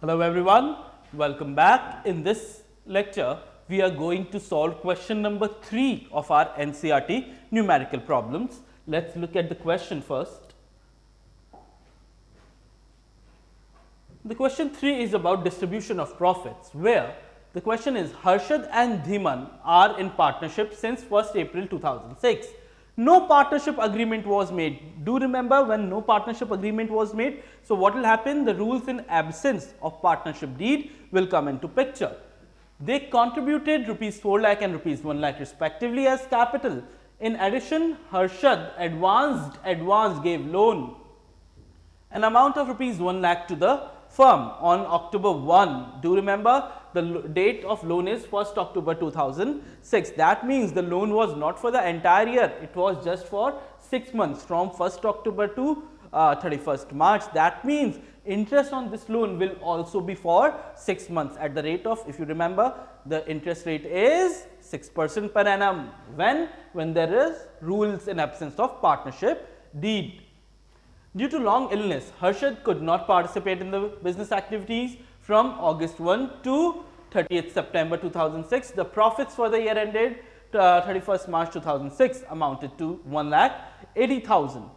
Hello everyone, welcome back. In this lecture, we are going to solve question number 3 of our NCERT numerical problems. Let's look at the question first. The question 3 is about distribution of profits, where the question is Harshad and Dhiman are in partnership since 1st April 2006. No partnership agreement was made. Do remember when no partnership agreement was made? So, what will happen? The rules in absence of partnership deed will come into picture. They contributed rupees 4 lakh and rupees 1 lakh respectively as capital. In addition, Harshad gave loan an amount of rupees 1 lakh to the firm on October 1. Do remember the date of loan is 1st October 2006. That means the loan was not for the entire year. It was just for 6 months from 1st October to 31st March. That means interest on this loan will also be for 6 months at the rate of, if you remember, the interest rate is 6% per annum. When there is rules in absence of partnership deed. Due to long illness, Harshad could not participate in the business activities from August 1 to 30th September 2006. The profits for the year ended 31st March 2006 amounted to 1,80,000.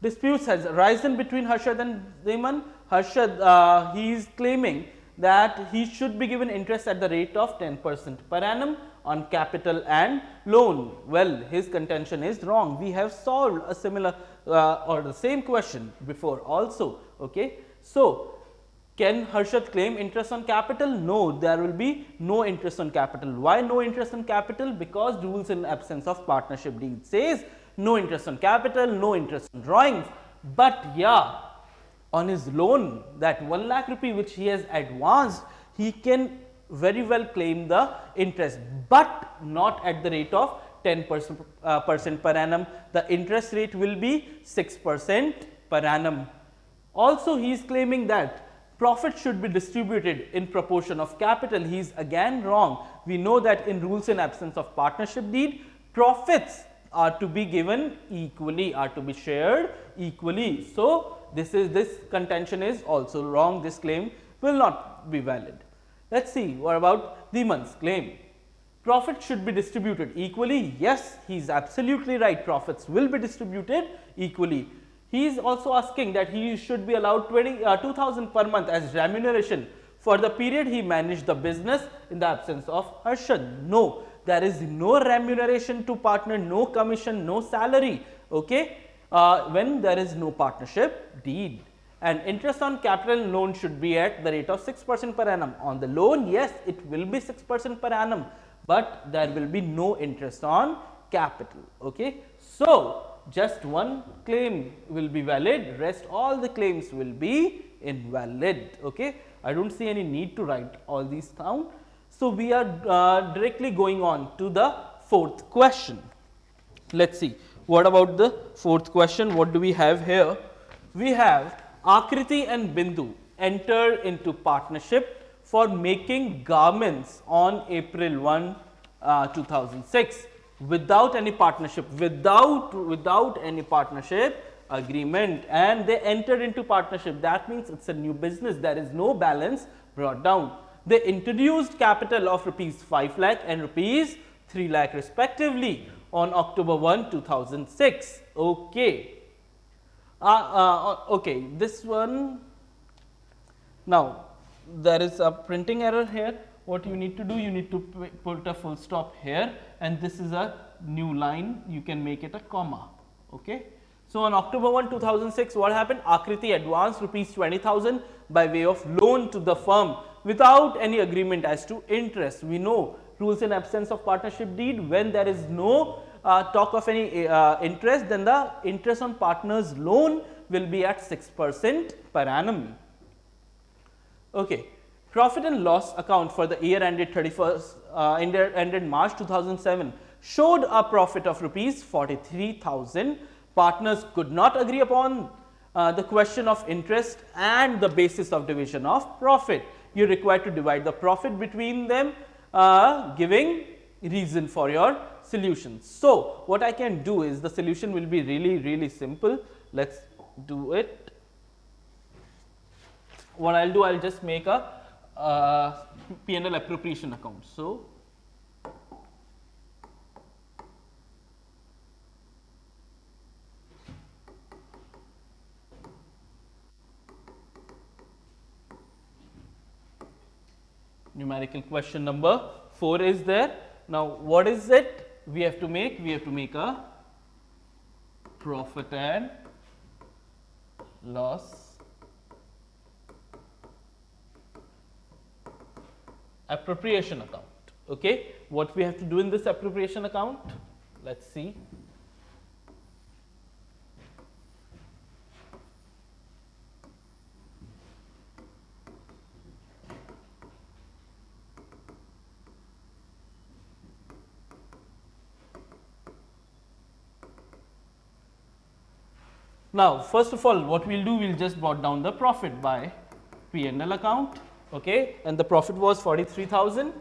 Disputes has arisen between Harshad and Dhiman. Harshad, he is claiming that he should be given interest at the rate of 10% per annum on capital and loan. Well, his contention is wrong. We have solved a similar or the same question before also. Okay. So, can Harshad claim interest on capital? No, there will be no interest on capital. Why no interest on capital? Because rules in absence of partnership deed says no interest on capital, no interest on drawings. But yeah, on his loan, that 1 lakh rupee which he has advanced, he can very well claim the interest, but not at the rate of 10% per annum. The interest rate will be 6% per annum. Also, he is claiming that profit should be distributed in proportion of capital. He is again wrong. We know that in rules in absence of partnership deed, profits are to be given equally, are to be shared equally. So, this contention is also wrong. This claim will not be valid. Let us see what about Dhiman's claim. Profit should be distributed equally. Yes, he is absolutely right. Profits will be distributed equally. He is also asking that he should be allowed 2,000 per month as remuneration for the period he managed the business in the absence of Harshad. No, there is no remuneration to partner, no commission, no salary. Okay, when there is no partnership deed. And interest on capital loan should be at the rate of 6% per annum. On the loan, yes, it will be 6% per annum, but there will be no interest on capital. Okay. So, just one claim will be valid, rest all the claims will be invalid. Okay. I do not see any need to write all these down. So, we are directly going on to the 4th question. Let us see what about the 4th question. What do we have here? We have Akriti and Bindu entered into partnership for making garments on April 1, 2006 without any partnership, without any partnership agreement, and they entered into partnership. That means it is a new business, there is no balance brought down. They introduced capital of rupees 5 lakh and rupees 3 lakh respectively on October 1, 2006. Okay. Okay, this one, now there is a printing error here. What you need to do, you need to put a full stop here, and this is a new line, you can make it a comma. Okay. So, on October 1, 2006, what happened? Akriti advanced rupees 20,000 by way of loan to the firm without any agreement as to interest. We know rules in absence of partnership deed, when there is no talk of any interest, then the interest on partner's loan will be at 6% per annum. Okay. Profit and loss account for the year ended ended March 2007 showed a profit of rupees 43,000. Partners could not agree upon the question of interest and the basis of division of profit. You are required to divide the profit between them, giving reason for your solution. So, what I can do is the solution will be really simple. Let us do it. what I'll do, I'll just make a P&L appropriation account. So numerical question number 4 is there. Now what is it we have to make? We have to make a profit and loss appropriation account. Okay, what we have to do in this appropriation account? Let's see. Now, first of all, what we'll do, we'll just brought down the profit by P&L account, okay, and the profit was 43,000.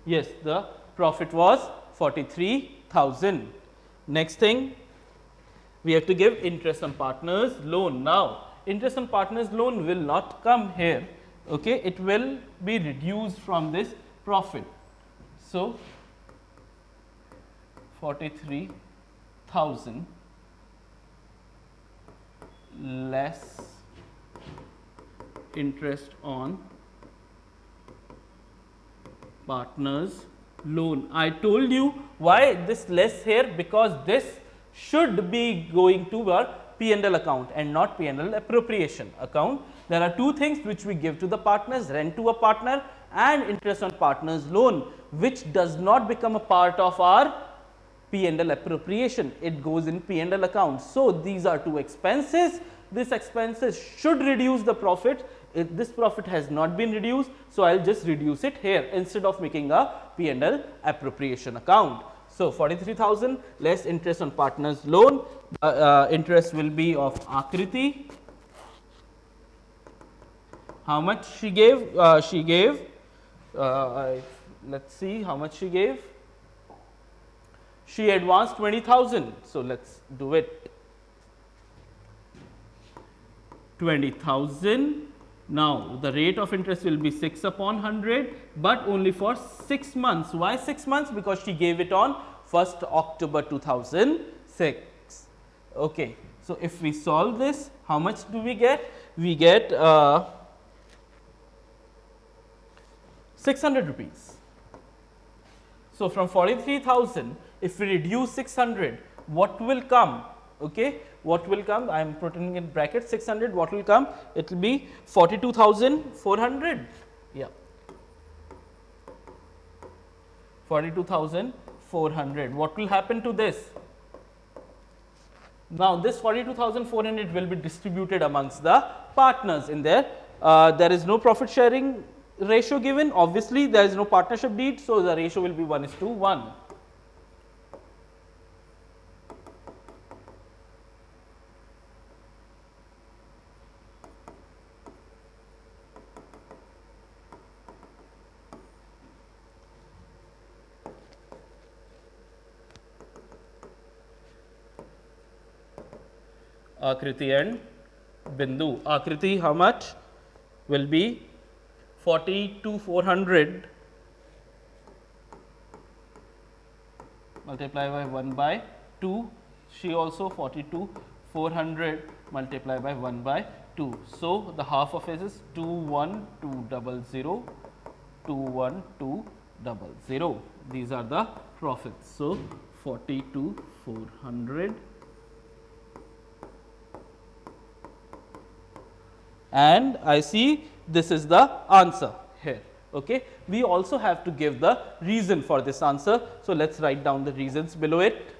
Yes, the profit was 43,000. Next thing, we have to give interest on partners loan. Now, interest on partners loan will not come here, okay, it will be reduced from this profit. So, 43,000 less interest on partners loan. I told you why this less here, because this should be going to our P&L account and not P&L appropriation account. There are two things which we give to the partners, rent to a partner and interest on partners loan, which does not become a part of our P&L appropriation, it goes in P&L account. So, these are two expenses, this expenses should reduce the profit, if this profit has not been reduced. So, I will just reduce it here instead of making a P&L appropriation account. So, 43,000 less interest on partners loan, interest will be of Akriti. How much she gave? Let's see how much she gave. She advanced 20,000. So, let us do it. 20,000. Now, the rate of interest will be 6 upon 100, but only for 6 months. Why 6 months? Because she gave it on 1st October 2006. Okay. So, if we solve this, how much do we get? We get 600 rupees. So, from 43,000, if we reduce 600, what will come? Okay, what will come? I am putting in bracket 600. What will come? It will be 42,400. Yeah, 42,400. What will happen to this? Now, this 42,400 will be distributed amongst the partners in there. There is no profit sharing ratio given. Obviously, there is no partnership deed. So, the ratio will be 1:1. Akriti and Bindu. Akriti, how much will be 42,400 multiplied by 1/2. She also 42,400 multiplied by 1/2. So, the half of it is 21200, 21200. These are the profits. So, 42,400. And I see this is the answer here. Okay. We also have to give the reason for this answer. So, let us write down the reasons below it.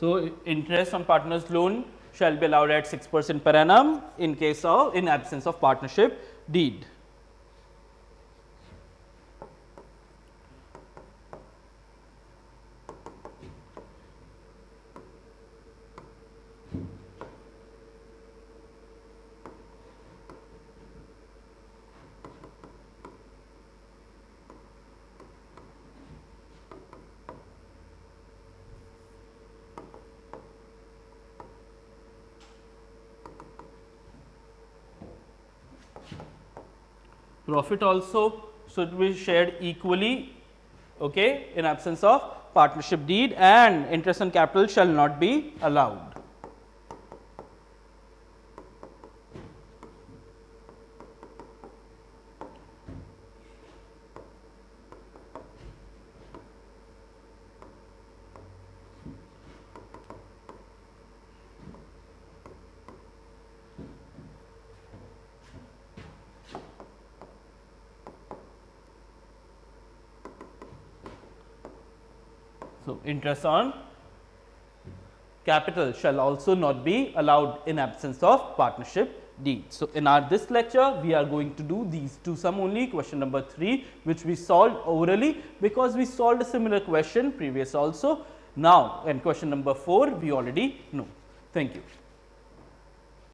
So, interest on partner's loan shall be allowed at 6% per annum in case of in absence of partnership deed. Profit also should be shared equally, okay, in absence of partnership deed, and interest on capital shall not be allowed. So, interest on capital shall also not be allowed in absence of partnership deed. So, in our this lecture we are going to do these two sum only, question number 3 which we solved orally, because we solved a similar question previous also. Now, and question number 4 we already know. Thank you.